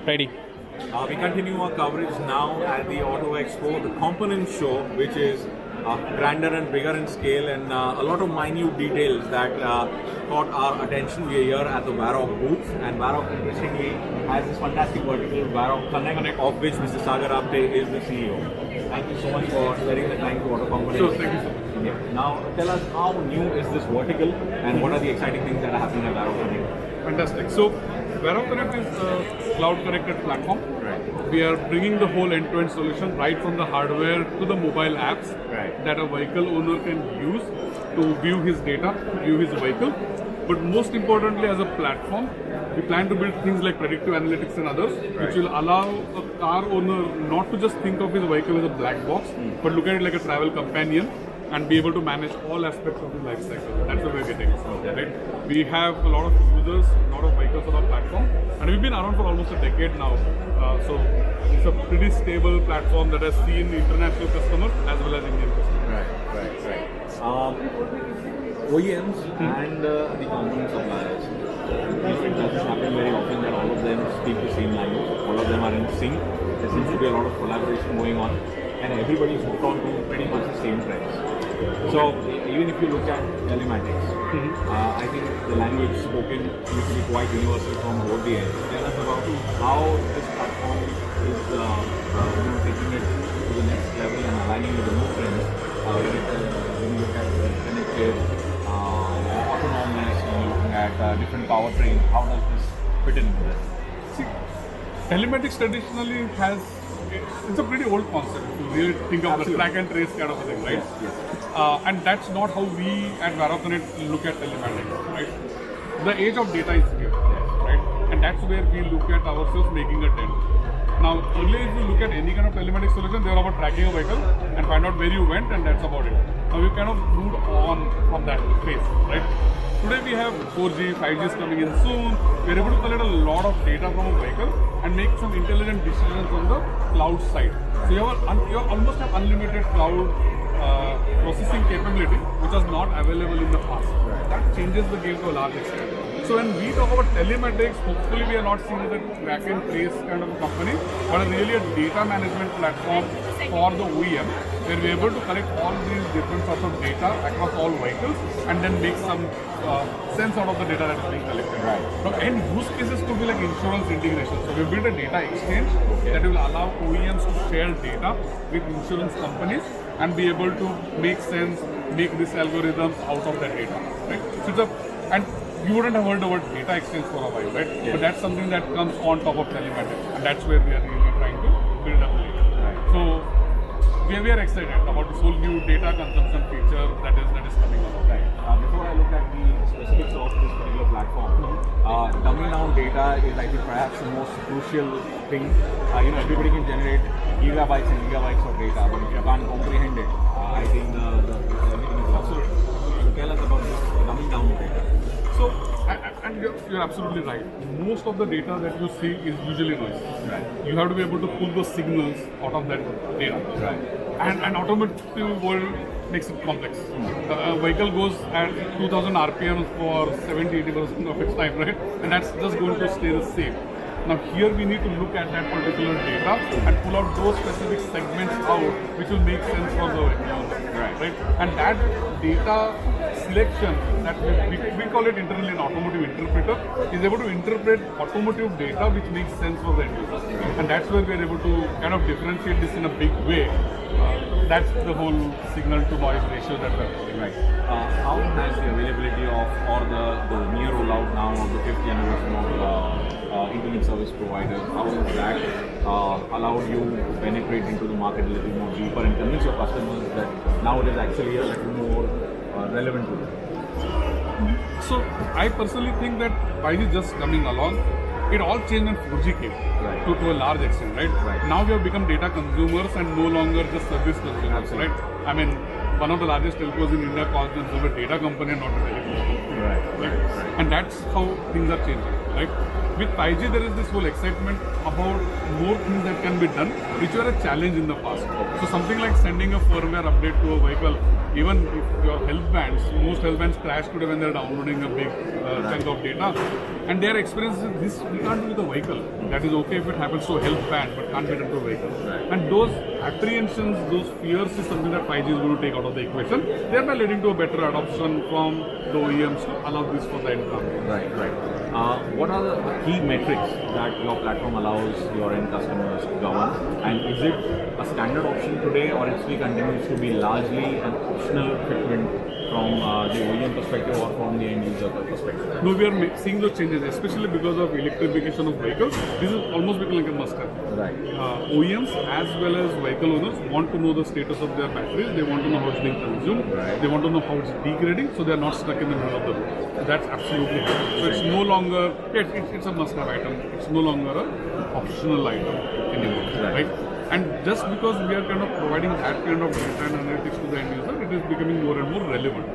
Ready. We continue our coverage now at the Auto Expo, the component show, which is grander and bigger in scale, and a lot of minute details that caught our attention. We are here at the Varroc booth, and Varroc interestingly has this fantastic vertical, Varroc Connect, of which Mr. Sagar Apte is the CEO. Thank you so much for sparing the time to Auto Component. Sure, thank you so much. Yeah. Now, tell us how new is this vertical, and what are the exciting things that are happening at Varroc Connect? Fantastic. So, Varroc Connect is a cloud-connected platform. Right. We are bringing the whole end-to-end solution right from the hardware to the mobile apps that a vehicle owner can use to view his data, view his vehicle. But most importantly, as a platform, we plan to build things like predictive analytics and others, which will allow a car owner not to just think of his vehicle as a black box, but look at it like a travel companion and be able to manage all aspects of the life cycle. That's the way we're getting it. Right? We have a lot of users, a lot of vehicles on our platform, and we've been around for almost a decade now. So it's a pretty stable platform that has seen international customers as well as Indian customers. OEMs and the component suppliers. It doesn't happen very often that all of them speak the same language, all of them are in sync. There seems to be a lot of collaboration going on, and everybody's hooked on to pretty much the same trends. So even if you look at telematics, I think the language spoken used to be quite universal from both the ends. Tell us about how this platform is taking it to the next level and aligning with the new trends. When you look at connected, autonomous, when you're looking at different powertrains, how does this fit in with this? See, telematics traditionally it's a pretty old concept. If you really think of the track and trace kind of a thing, right? Yes. And that's not how we at Varroc Connect look at telematics, right? The age of data is here, right? And that's where we look at ourselves making a dent. Now, earlier if you look at any kind of telematics solution, they were about tracking a vehicle and find out where you went, and that's about it. Now we kind of moved on from that phase, right? Today we have 4G, 5G is coming in soon. We're able to collect a lot of data from a vehicle and make some intelligent decisions on the cloud side. So you almost have unlimited cloud processing capability, which was not available in the past. That changes the game to a large extent. So when we talk about telematics, hopefully we are not seen as a track and trace kind of a company, but really a data management platform for the OEM, where we're able to collect all these different sorts of data across all vehicles and then make some sense out of the data that is being collected. Now, end use cases could be like insurance integration. So we built a data exchange that will allow OEMs to share data with insurance companies and be able to make sense, make these algorithms out of that data. Right? So and you wouldn't have heard the word data exchange for a while, right? Yeah. But that's something that comes on top of telematics, and that's where we are really trying to build up later. So we are excited about this whole new data consumption feature that is coming up. Before I look at the specifics of this particular platform, dumbing down data is, I think, perhaps the most crucial thing. Everybody can generate gigabytes and gigabytes of data, but if you can't comprehend it, I think everything is lost. So tell us about this dumbing down data. So, and you're absolutely right. Most of the data that you see is usually noise. You have to be able to pull those signals out of that data. And automotive world makes it complex. A vehicle goes at 2000 RPM for 70-80% of its time, right? And that's just going to stay the same. Now here we need to look at that particular data and pull out those specific segments out which will make sense for the vehicle. Right? And that data selection, that we call it internally an automotive interpreter, is able to interpret automotive data which makes sense for the end user. And that's where we are able to kind of differentiate this in a big way. That's the whole signal to noise ratio that we're doing. How has the availability of, or the near rollout now of the 5th generation of internet service providers, how has that allowed you to penetrate into the market a little more deeper and convince your customers that now it is actually a little more relevant to them? So I personally think that 5G just coming along, it all changed when 4G came to a large extent, right? Now we have become data consumers and no longer just service consumers, right? I mean, one of the largest telcos in India calls themselves a data company and not a telecom company. And that's how things are changing, right? With 5G, there is this whole excitement about more things that can be done, which were a challenge in the past. So something like sending a firmware update to a vehicle, even if your health bands, most health bands crash today when they're downloading a big chunk of data. And their experience is this, we can't do with a vehicle. That is okay if it happens to a health band, but can't get into a vehicle. Right. And those apprehensions, those fears is something that 5G is going to take out of the equation, thereby leading to a better adoption from the OEMs to allow this for the end companies. Right, right. What are the key metrics that your platform allows your end customers to govern? And is it a standard option today, or it still continues to be largely an optional fitment from the OEM perspective or from the end user perspective? No, we are seeing those changes, especially because of electrification of vehicles. This is almost becoming like a must-have. Right. OEMs as well as vehicle owners want to know the status of their batteries. They want to know how it's being consumed. Right. They want to know how it's degrading, so they are not stuck in the middle of the road. That's absolutely happening. So it's no longer, it's a must-have item. It's no longer an optional item anymore, right? And just because we are kind of providing that kind of data and analytics to the end user, it is becoming more and more relevant.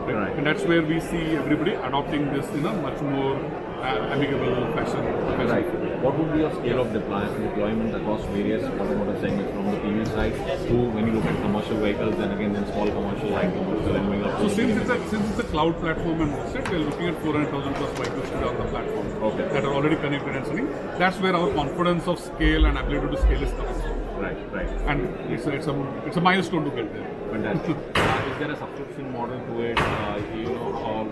Right. And that's where we see everybody adopting this in a much more amicable fashion. Right. What would be your scale of deployment across various automotive segments, from the PV side to when you look at commercial vehicles, then again then small commercial, light commercial, and going up? So since it's a cloud platform and hosted, we're looking at 400,000 plus vehicles today on the platform that are already connected and running. That's where our confidence of scale and ability to scale is coming from. Right, right. And it's a milestone to get there. Fantastic. Is there a subscription model to it?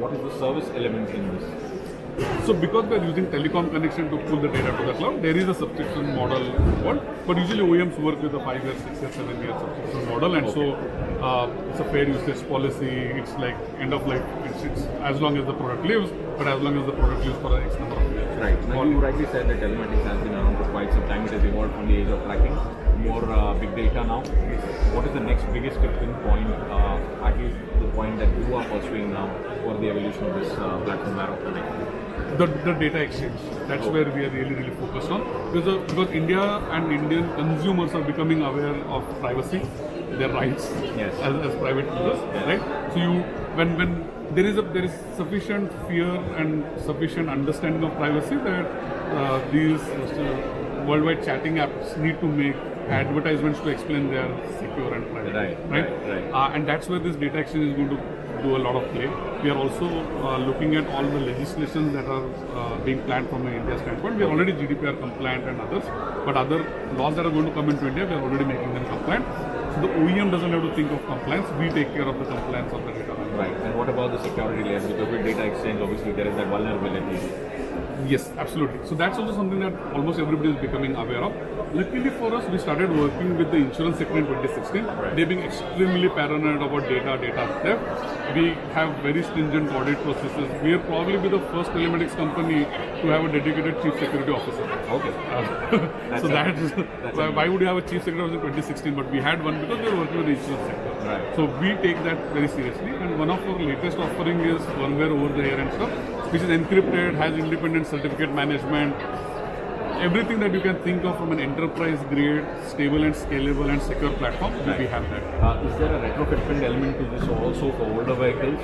What is the service element in this? So because we're using telecom connection to pull the data to the cloud, there is a subscription model involved. But usually OEMs work with a 5-year, 6-year, 7-year subscription model, and so it's a fair usage policy. It's like end of life. It's as long as the product lives, but as long as the product lives for the X number of years. Right. Now you rightly said that telematics has been around for quite some time. It has evolved from the age of tracking, more big data now. What is the next biggest tipping point, at least the point that you are pursuing now for the evolution of this platform, Varroc Connect? The data exchange. That's where we are really focused on, because India and Indian consumers are becoming aware of privacy, their rights as private users, right? So when there is sufficient fear and sufficient understanding of privacy that these worldwide chatting apps need to make advertisements to explain they are secure and private, right? And that's where this data exchange is going to do a lot of play. We are also looking at all the legislations that are being planned from an India standpoint. We are already GDPR compliant and others, but other laws that are going to come into India, we are already making them compliant. So the OEM doesn't have to think of compliance. We take care of the compliance of the data. Right. And what about the security layer? Because with data exchange, obviously there is that vulnerability. Yes, absolutely. So that's also something that almost everybody is becoming aware of. Luckily for us, we started working with the insurance sector in 2016. They've been extremely paranoid about data theft. We have very stringent audit processes. We are probably the first telematics company to have a dedicated chief security officer. Okay. Why would you have a chief security officer in 2016? But we had one because we were working with the insurance sector. Right. So we take that very seriously. And one of our latest offering is firmware over the air and stuff, which is encrypted, has independent certificate management. Everything that you can think of from an enterprise grade, stable and scalable and secure platform, we have that. Is there a retrofitment element to this also for older vehicles?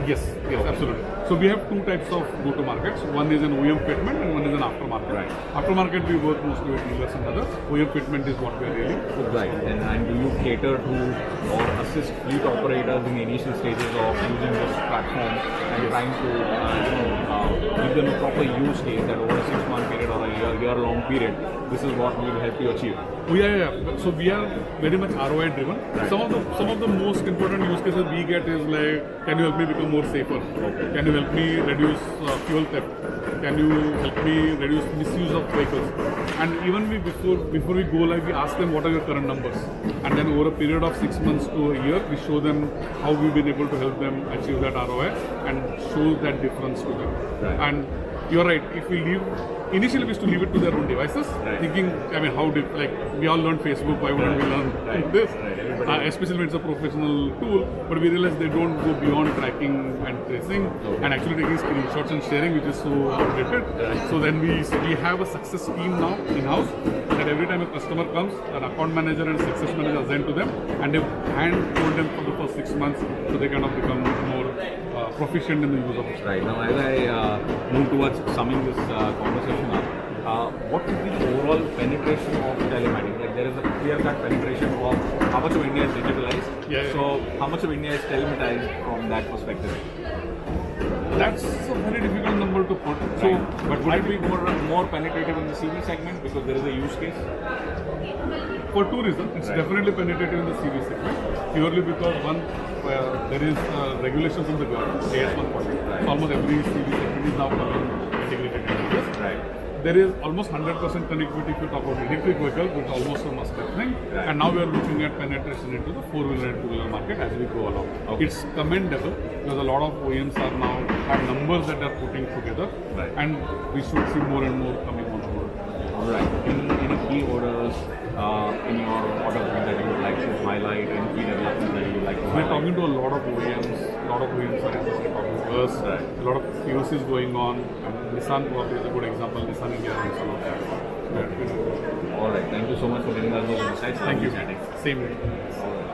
Yes, absolutely. So we have two types of go-to-markets. One is an OEM fitment and one is an aftermarket. Right. Aftermarket we work mostly with dealers and others. OEM fitment is what we are really focused on. And do you cater to or assist fleet operators in the initial stages of using this platform and trying to give them a proper use case that over a 6-month period or a year-long period, this is what we will help you achieve? So we are very much ROI driven. Right. Some of the most important use cases we get is like, can you help me become more safer? Okay. Can you help me reduce fuel theft? Can you help me reduce misuse of vehicles? And even before we go live, we ask them what are your current numbers, and then over a period of 6 months to a year, we show them how we've been able to help them achieve that ROI and show that difference to them. Right. And you're right. If we initially we used to leave it to their own devices, thinking, we all learned Facebook, why wouldn't we learn this? Especially when it's a professional tool, but we realized they don't go beyond tracking and tracing and actually taking screenshots and sharing, which is so outdated. So then we have a success team now in-house that every time a customer comes, an account manager and success manager assigned to them, and they hand-hold them for the first 6 months so they kind of become more proficient in the use of it. Right. Now, as I move towards summing this conversation up, what would be the overall penetration of telematics? Like there is a clear-cut penetration of how much of India is digitalized. So how much of India is telematized from that perspective? That's a very difficult number to put. So, Right. But would it be more penetrative in the CV segment because there is a use case? for two reasons, it's Right. definitely penetrative in the CV segment. Purely because one, there is regulations in the government, AS140. Right. So almost every CV segment is now coming integrated into this. Right. There is almost 100% connectivity if you talk about electric vehicle, which is almost a must-have thing. Right. And now we are looking at penetration into the four-wheeler and two-wheeler market as we go along. Okay. It's commendable because a lot of OEMs are now have numbers that they're putting together, Right. and we should see more and more coming on board. All right. Any key orders in your order book that you would like to highlight, and key developments that you would like to We're highlight? talking to a lot of OEMs. A lot of OEMs are interested in talking to us. Right. A lot of POCs going on. Nissan probably is a good example. Nissan India and some of that. All right. Thank you so much for giving us those insights. Thank you. Chatting. Same here. All right.